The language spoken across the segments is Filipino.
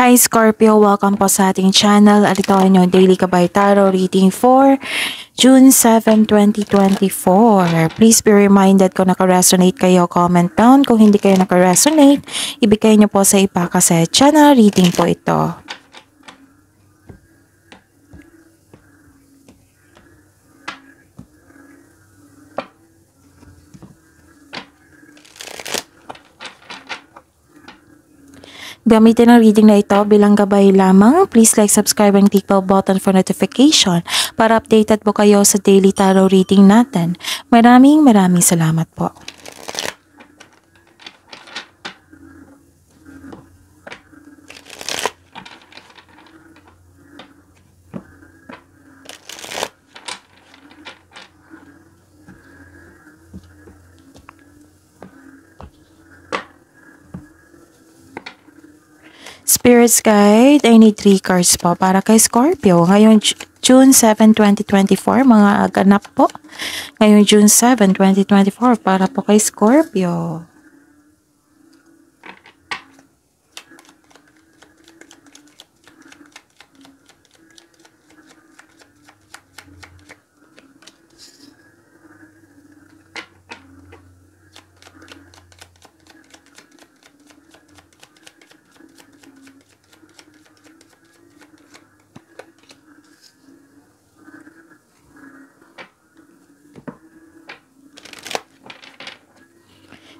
Hi Scorpio, welcome po sa ating channel at ito ay inyong Daily Gabay Tarot reading for June 7, 2024. Please be reminded kung naka-resonate kayo, comment down. Kung hindi kayo naka-resonate, ibigay niyo po sa iba kasi channel reading po ito. Gamitin ang reading na ito bilang gabay lamang. Please like, subscribe, and click bell button for notification para updated po kayo sa daily tarot reading natin. Maraming salamat po. Spirits Guide, I need 3 cards po para kay Scorpio. Ngayon, June 7, 2024, mga ganap po. Ngayon, June 7, 2024, para po kay Scorpio.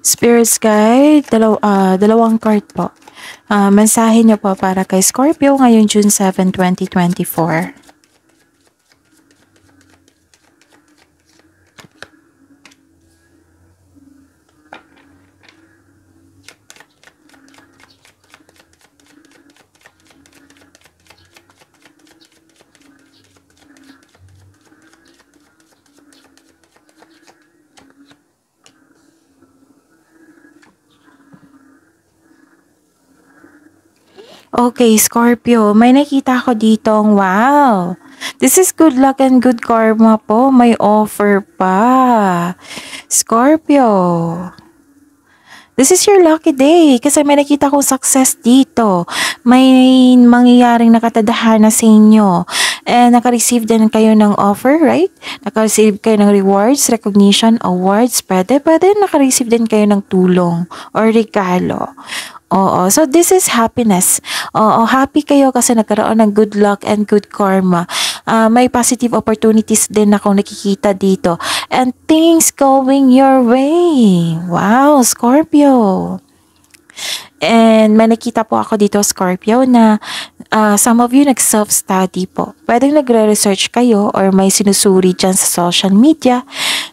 Spirits Guide, dalawang card po. Mensahe niyo po para kay Scorpio ngayon June 7, 2024. Okay, Scorpio, may nakita ko ditong wow. This is good luck and good karma po. May offer pa. Scorpio, this is your lucky day kasi may nakita kong success dito. May mangyayaring nakatadhana sa inyo. And naka-receive din kayo ng offer, right? Naka-receive kayo ng rewards, recognition, awards. Pwede naka-receive din kayo ng tulong or regalo. Oo, so this is happiness. Oo, happy kayo kasi nagkaroon ng good luck and good karma. May positive opportunities din akong nakikita dito. And things going your way. Wow, Scorpio. And may nakita po ako dito, Scorpio, na some of you nag-self-study po. Pwedeng nagre-research kayo or may sinusuri dyan sa social media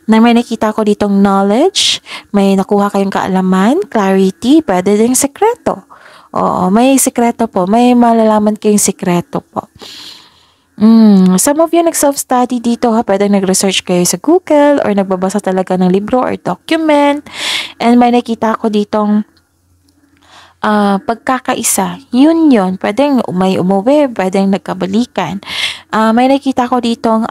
na may nakita ko ditong knowledge, may nakuha kayong kaalaman, clarity, pwede din sekreto. Oo, may sekreto po. May malalaman kayong sekreto po. Some of you nag-self-study dito ha. Pwedeng nag-research kayo sa Google or nagbabasa talaga ng libro or document. And may nakita ko ditong pagkakaisa, yun. Pwedeng may umuwi, pwedeng nagkabalikan. May nakita ko ditong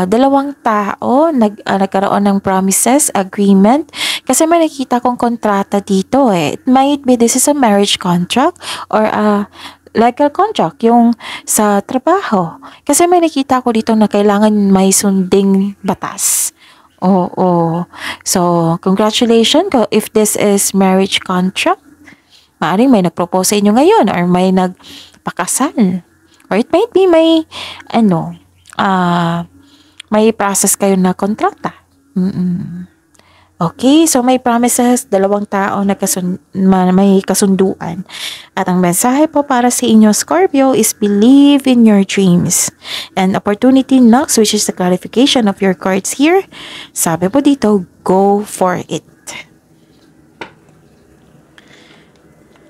dalawang tao nagkaroon ng promises, agreement. Kasi may nakita kong kontrata dito eh. It might be this is a marriage contract or legal contract, yung sa trabaho. Kasi may nakita ko dito na kailangan may sunding batas. Oo. So, congratulations if this is marriage contract. Maaring may nag-propose sa inyo ngayon or may nagpakasal. Or it might be may, may process kayo na kontrata. Okay, so may promises, dalawang tao na may kasunduan. At ang mensahe po para sa inyo, Scorpio, is believe in your dreams. And opportunity knocks, which is the clarification of your cards here. Sabi po dito, go for it.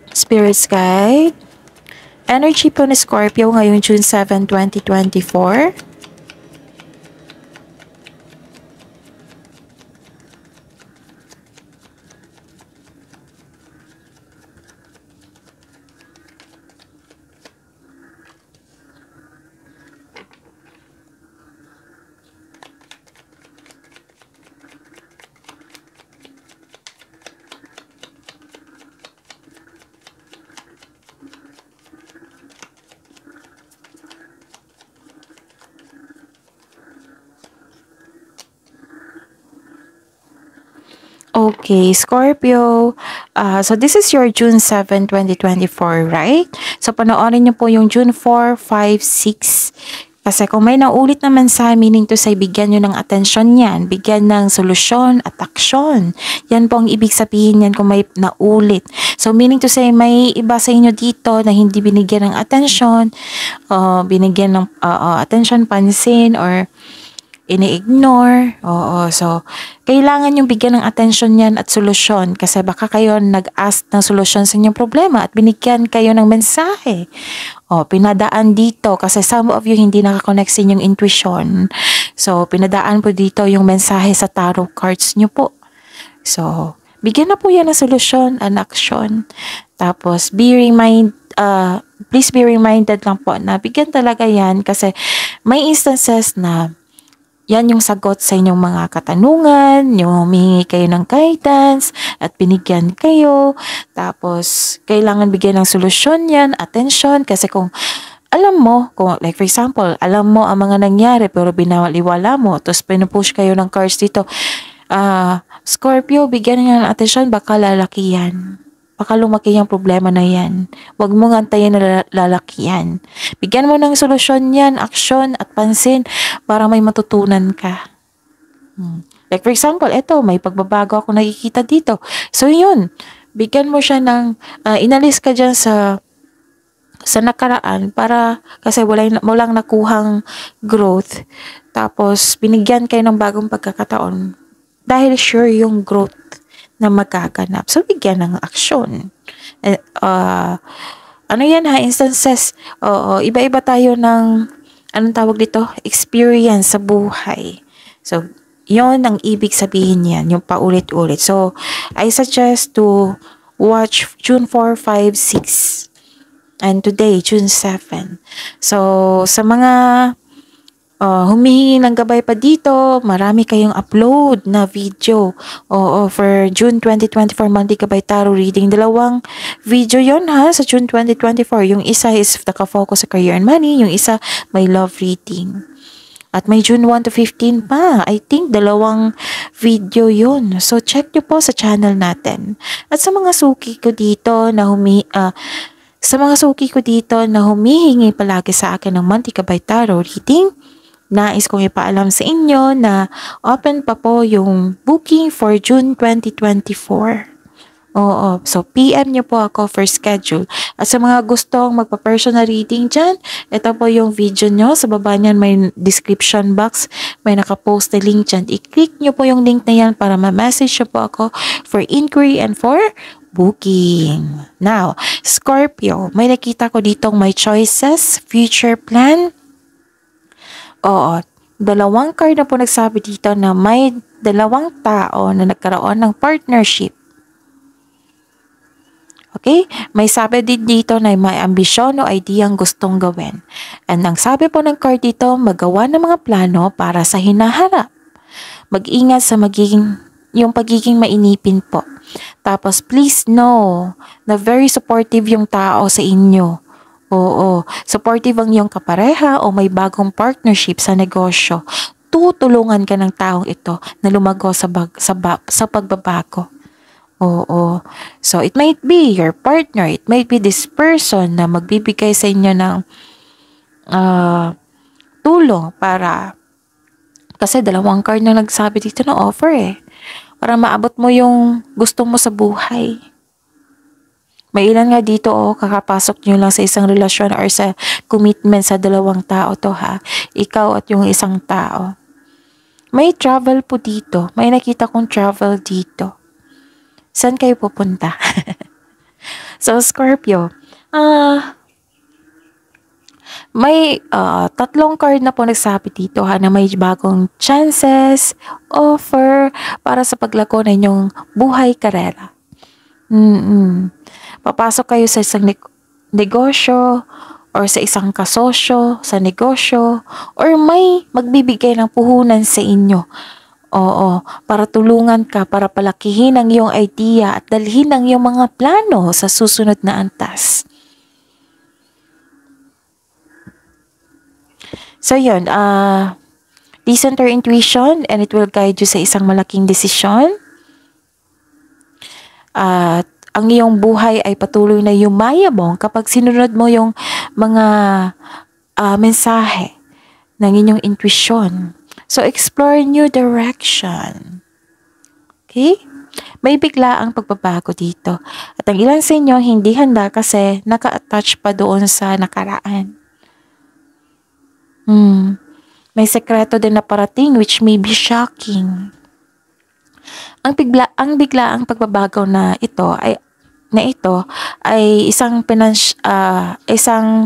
Spirits Guide, energy po ni Scorpio ngayong June 7, 2024. Okay, Scorpio. So this is your June 7, 2024, right? So panoorin niyo po yung June 4, 5, 6. Kasi kung may naulit naman sa meaning to say, bigyan nyo ng atensyon yan, bigyan ng solusyon at aksyon. Yan po ang ibig sabihin yan kung may naulit. So meaning to say, may iba sa inyo dito na hindi binigyan ng atensyon, binigyan ng atensyon, pansin, or ini-ignore. Oo, so kailangan yung bigyan ng attention yan at solusyon kasi baka kayo nag-ask ng solusyon sa inyong problema at binigyan kayo ng mensahe. O, pinadaan dito kasi some of you hindi nakakonect sa inyong intuition. So, pinadaan po dito yung mensahe sa tarot cards nyo po. So, bigyan na po yan ng solusyon and action. Tapos, please be reminded lang po na bigyan talaga yan kasi may instances na yan yung sagot sa inyong mga katanungan, yung humingi kayo ng guidance at binigyan kayo. Tapos, kailangan bigyan ng solusyon yan, attention, kasi kung alam mo, kung like for example, alam mo ang mga nangyari pero binaliwala mo, tapos pinupush kayo ng cards dito, Scorpio, bigyan niya ng attention, baka lalaki yan. Baka lumaki yung problema na yan. Huwag mo antayin na lalaki yan. Bigyan mo ng solusyon yan, aksyon at pansin para may matutunan ka. Like for example, eto, may pagbabago ako nakikita dito. So yun, bigyan mo siya ng, inalis ka dyan sa nakaraan para kasi walang nakuhang growth. Tapos binigyan kayo ng bagong pagkakataon dahil sure yung growth na magaganap. So, bigyan ng aksyon. Ano yan ha? Instances, iba-iba tayo ng, anong tawag dito? Experience sa buhay. So, yon ang ibig sabihin yan, yung paulit-ulit. So, I suggest to watch June 4, 5, 6. And today, June 7. So, sa mga humihingi ng gabay pa dito, marami kayong upload na video. For June 2024 Monthly Gabay Tarot Reading. 2 video yon ha, sa June 2024. Yung isa is nakafocus sa career and money, yung isa may love reading. At may June 1 to 15 pa. I think 2 video yun. So, check nyo po sa channel natin. At sa mga suki ko dito na humihingi palagi sa akin ng Monthly Gabay Tarot Reading, nais kong ipaalam sa inyo na open pa po yung booking for June 2024. So PM nyo po ako for schedule. At sa mga gustong magpa-personal reading dyan, ito po yung video nyo. Sa baba niyan may description box, may nakapost na link dyan. I-click nyo po yung link na yan para ma-message nyo po ako for inquiry and for booking. Now, Scorpio, may nakita ko ditong may choices, future plan. 2 card na po nagsabi dito na may 2 tao na nagkaroon ng partnership. Okay? May sabi din dito na may ambisyon o ideyang gustong gawin. And ang sabi po ng card dito, magawa ng mga plano para sa hinaharap. Mag-ingat sa yung pagiging mainipin po. Tapos please know na very supportive yung tao sa inyo. Supportive ang iyong kapareha o may bagong partnership sa negosyo. Tutulungan ka ng taong ito na lumago sa pagbabago. So, it might be your partner. It might be this person na magbibigay sa inyo ng tulong para, kasi 2 card na nagsabi dito na offer para maabot mo yung gusto mo sa buhay. May ilan nga dito kakapasok nyo lang sa isang relasyon or sa commitment sa 2 tao to ha. Ikaw at yung isang tao. May travel po dito. May nakita kong travel dito. Saan kayo pupunta? So, Scorpio, may 3 card na po nagsabi dito ha na may bagong chances, offer para sa paglago ng inyong buhay karera. Papasok kayo sa isang negosyo or sa isang kasosyo sa negosyo or may magbibigay ng puhunan sa inyo. Para tulungan ka, para palakihin ang iyong idea at dalhin ang iyong mga plano sa susunod na antas. So yun, listen to your intuition and it will guide you sa isang malaking desisyon. At ang iyong buhay ay patuloy na yumayabong kapag sinunod mo yung mga mensahe ng inyong intuition. So, explore new direction. Okay? May bigla ang pagbabago dito. At ang ilan sa inyo hindi handa kasi naka-attach pa doon sa nakaraan. May sekreto din na parating which may be shocking. Ang biglaang pagbabago na ito ay isang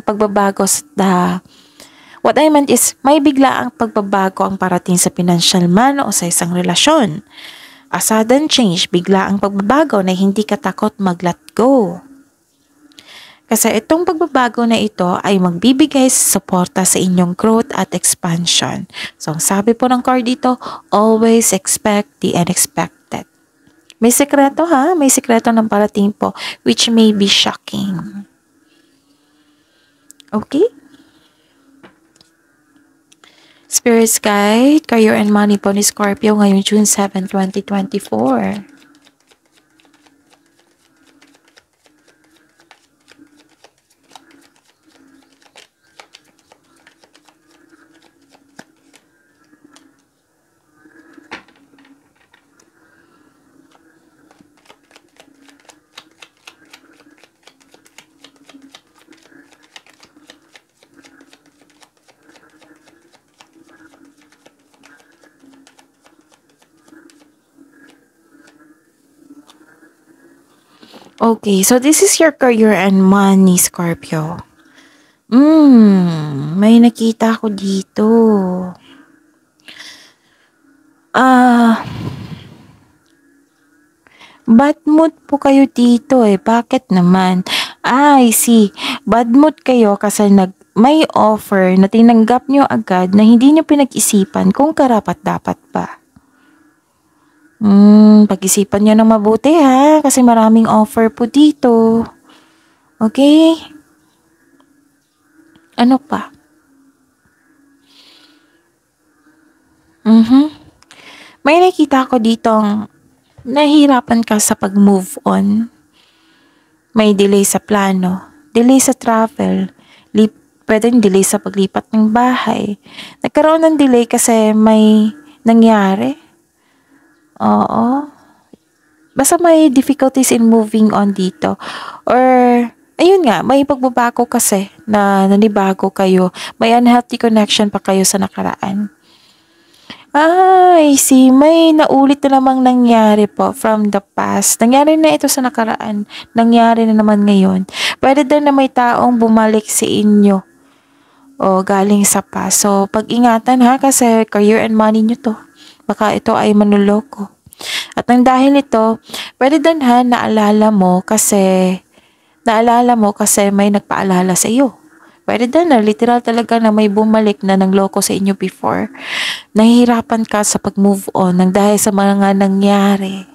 pagbabago sa what I meant is may biglaang pagbabago ang parating sa financial man o sa isang relasyon. A sudden change, biglaang pagbabago na hindi ka takot mag-let go. Kasi itong pagbabago na ito ay magbibigay suporta sa inyong growth at expansion. So, ang sabi po ng card dito, always expect the unexpected. May sekreto may sekreto ng parating po which may be shocking. Okay? Spirit's Guide, Career and Money po ni Scorpio ngayong June 7, 2024. Okay, so this is your career and money, Scorpio. May nakita ko dito. Bad mood po kayo dito Bakit naman? I see. Bad mood kayo kasi may offer na tinanggap nyo agad na hindi nyo pinag-isipan kung karapat-dapat pa. Pag-isipan nyo ng mabuti kasi maraming offer po dito. Okay? Ano pa? May nakita ko ditong nahihirapan ka sa pag-move on. May delay sa plano, delay sa travel, pwedeng delay sa paglipat ng bahay. Nagkaroon ng delay kasi may nangyari. Oo. Basta may difficulties in moving on dito. Or, ayun nga, may pagbabago kasi na nanibago kayo. May unhealthy connection pa kayo sa nakaraan. I see. May naulit na namang nangyari po from the past. Nangyari na ito sa nakaraan. Nangyari na naman ngayon. Pwede din na may taong bumalik sa inyo o galing sa past. So, pag-ingatan kasi career and money nyo to. Baka ito ay manloloko. At nang dahil ito, pwede din naalala mo kasi may nagpaalala sa iyo. Pwede din literal talaga na may bumalik na nangloko sa inyo before. Nahihirapan ka sa pag-move on nang dahil sa mga nangyari.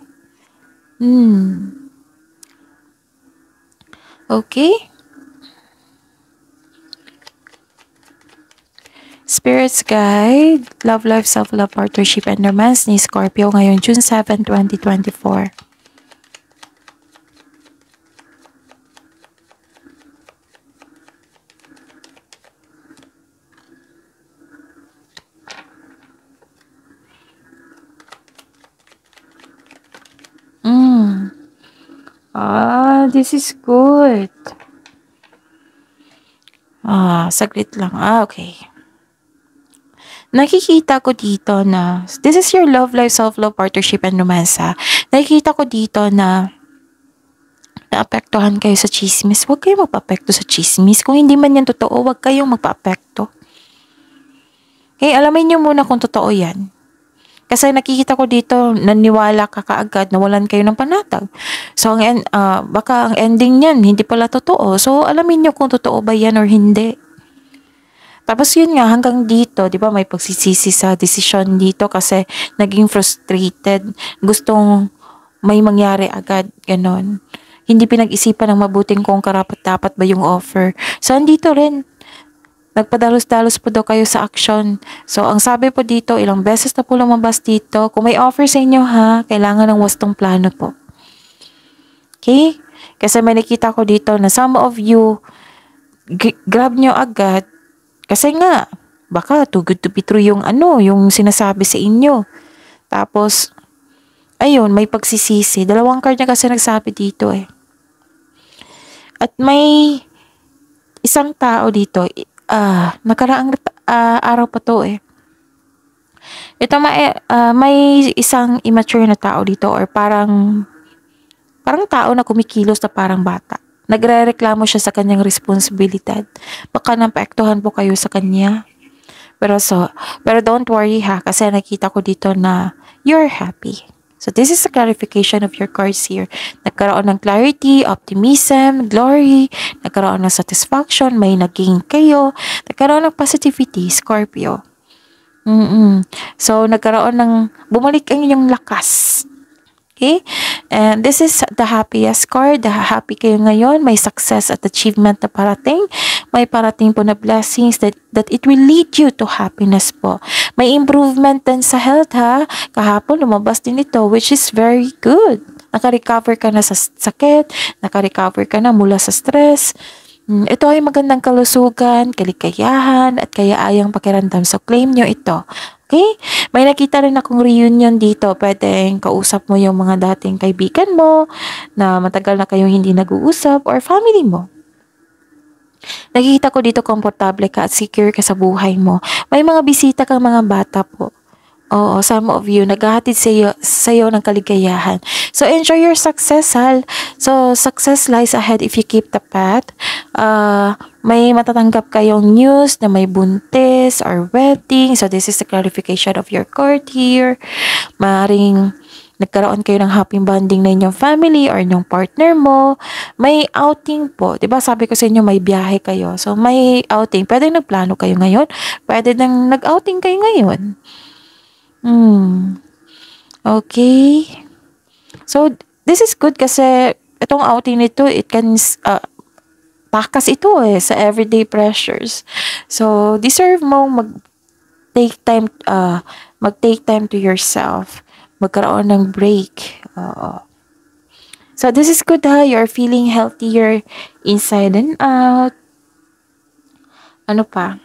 Okay? Spirit's Guide, Love Life, Self-Love, Partnership, and Romance ni Scorpio ngayong June 7, 2024. This is good. Saglit lang. Okay. Nakikita ko dito na, this is your love life, self-love, partnership, and romance Nakikita ko dito na naapektuhan kayo sa chismis. Huwag kayong magpa-apekto sa chismis. Kung hindi man yan totoo, huwag kayong magpa-apekto. Okay, alamin nyo muna kung totoo yan. Kasi nakikita ko dito, naniwala ka kaagad, nawalan kayo ng panatag. So, baka ang ending niyan, hindi pala totoo. So, alamin nyo kung totoo ba yan or hindi. Tapos yun nga, hanggang dito, di ba, may pagsisisi sa desisyon dito kasi naging frustrated. Gustong may mangyari agad, ganon. Hindi pinag-isipan ng mabuting kung karapat-dapat ba yung offer. So, andito rin. Nagpadalos-dalos po daw kayo sa action. So, ang sabi po dito, ilang beses na po lumabas dito. Kung may offer sa inyo kailangan ng wastong plano po. Okay? Kasi may nakita ko dito na some of you, grab nyo agad. Kasi nga, baka too good to be true yung yung sinasabi sa inyo. Tapos, ayun, may pagsisisi. Dalawang card na kasi nagsabi dito eh. At may isang tao dito, nakaraang araw pa to eh. Ito may isang immature na tao dito or parang tao na kumikilos na parang bata. Nagrereklamo siya sa kanyang responsibilidad. Baka napaektuhan po kayo sa kanya. Pero don't worry ha, kasi nakita ko dito na you're happy. So this is a clarification of your cards here. Nagkaroon ng clarity, optimism, glory, nagkaroon ng satisfaction, may naging kayo, nagkaroon ng positivity, Scorpio. So nagkaroon ng, bumalik ang inyong lakas. Okay? And this is the happiest card. Happy kayo ngayon. May success at achievement na parating. May parating po na blessings that it will lead you to happiness po. May improvement din sa health ha. Kahapon lumabas din ito which is very good. Naka-recover ka na sa sakit. Naka-recover ka na mula sa stress. Ito ay magandang kalusugan, kaligayahan, at kayaayang pakiramdam. So claim nyo ito. Okay? May nakita rin akong reunion dito. Pwedeng kausap mo yung mga dating kaibigan mo na matagal na kayong hindi nag-uusap or family mo. Nakikita ko dito komportable ka at secure ka sa buhay mo. May mga bisita kang mga bata po. Oo, some of you, naghahatid sa'yo ng kaligayahan. So, enjoy your success, Hal. So, success lies ahead if you keep the path. May matatanggap kayong news na may buntis or wedding. So, this is the clarification of your card here. Maring nagkaroon kayo ng happy bonding na inyong family or inyong partner mo. May outing po. Diba sabi ko sa inyo, may biyahe kayo. So, may outing. Pwede nagplano kayo ngayon. Pwede nang nag-outing kayo ngayon. Okay. So, this is good kasi itong outing nito, it can takas ito sa everyday pressures. So, deserve mong mag-take time to yourself. Magkaroon ng break. So, this is good ha. You're feeling healthier inside and out. Ano pa?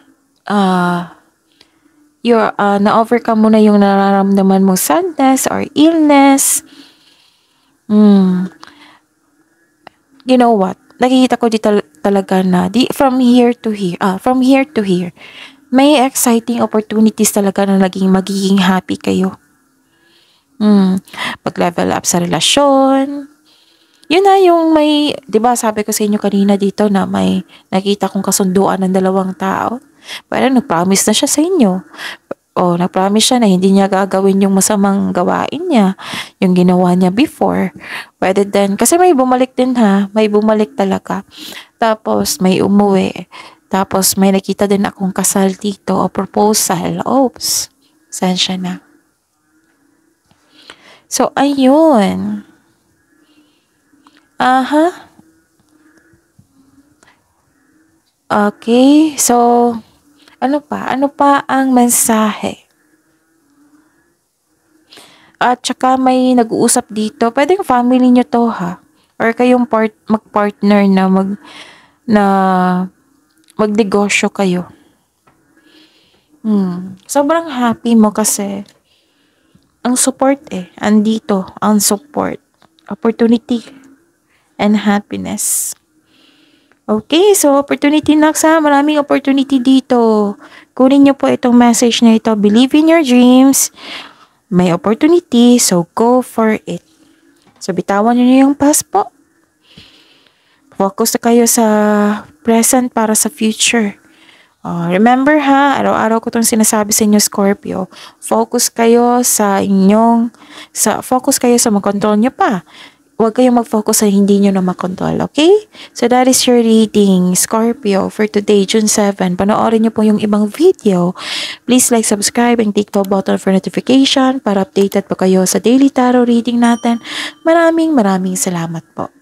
Na-overcome mo na yung nararamdaman mong sadness or illness. You know what? Nakikita ko dito talaga na from here to here, may exciting opportunities talaga na magiging happy kayo. Pag-level up sa relasyon. Yun na yung may, di ba sabi ko sa inyo kanina dito na may nakita kong kasunduan ng dalawang tao. Parang nag-promise na siya sa inyo. O nag-promise siya na hindi niya gagawin yung masamang gawain niya. Yung ginawa niya before. Pwede din. Kasi may bumalik din ha. May bumalik talaga. Tapos may umuwi. Tapos may nakita din akong kasal dito o proposal. Oops. Saan siya na? So, ayun. Okay. So, ano pa ang mensahe? At saka may nag-uusap dito. Pwedeng family nyo to ha. Or kayong mag-partner na magnegosyo kayo. Sobrang happy mo kasi ang support andito. Ang support. Opportunity and happiness. Okay, so opportunity next ha. Maraming opportunity dito. Kunin nyo po itong message na ito. Believe in your dreams. May opportunity, so go for it. So bitawan nyo yung past po. Focus na kayo sa present para sa future. Remember ha, araw-araw ko itong sinasabi sa inyo, Scorpio. Focus kayo sa makontrol nyo pa. Huwag kayong mag-focus sa hindi nyo na makontrol, okay? So, that is your reading, Scorpio, for today, June 7. Panoorin nyo po yung ibang video. Please like, subscribe, and click the button for notification para updated po kayo sa daily tarot reading natin. Maraming salamat po.